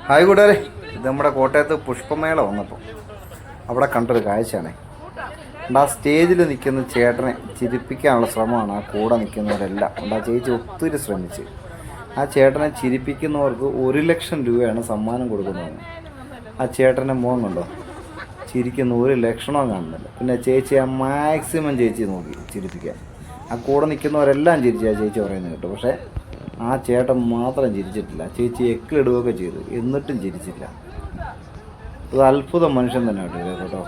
Hi കൂട്ടുകാരെ, ഇത് നമ്മുടെ കോട്ടയത്ത് പുഷ്പമേള വന്നപ്പോൾ അവിടെ കണ്ടൊരു കാഴ്ചയാണ്. ആ സ്റ്റേജിൽ നിൽക്കുന്ന ചേട്ടനെ ചിരിപ്പിക്കാനുള്ള ശ്രമമാണ് ആ കൂടെ നിൽക്കുന്നവരെല്ലാം. ആ ചേച്ചി ഒത്തിരി ശ്രമിച്ച് ആ ചേട്ടനെ ചിരിപ്പിക്കുന്നവർക്ക് 1,00,000 രൂപയാണ് സമ്മാനം കൊടുക്കുന്നത്. ആ ചേട്ടൻ്റെ മുഖം കണ്ടോ, ചിരിക്കുന്ന ഒരു ലക്ഷണവും കാണുന്നില്ല. പിന്നെ ചേച്ചി ആ മാക്സിമം ചേച്ചി നോക്കി ചിരിപ്പിക്കാൻ. ആ കൂടെ നിൽക്കുന്നവരെല്ലാം ചിരിച്ചു ആ ചേച്ചി പറയുന്നത് കേട്ടോ. പക്ഷേ ആ ചേട്ടൻ മാത്രം ചിരിച്ചിട്ടില്ല. ചേച്ചി എക്കിലിടുകയൊക്കെ ചെയ്തു, എന്നിട്ടും ചിരിച്ചില്ല. ഒരു അത്ഭുതം മനുഷ്യൻ തന്നെ കേട്ടോ.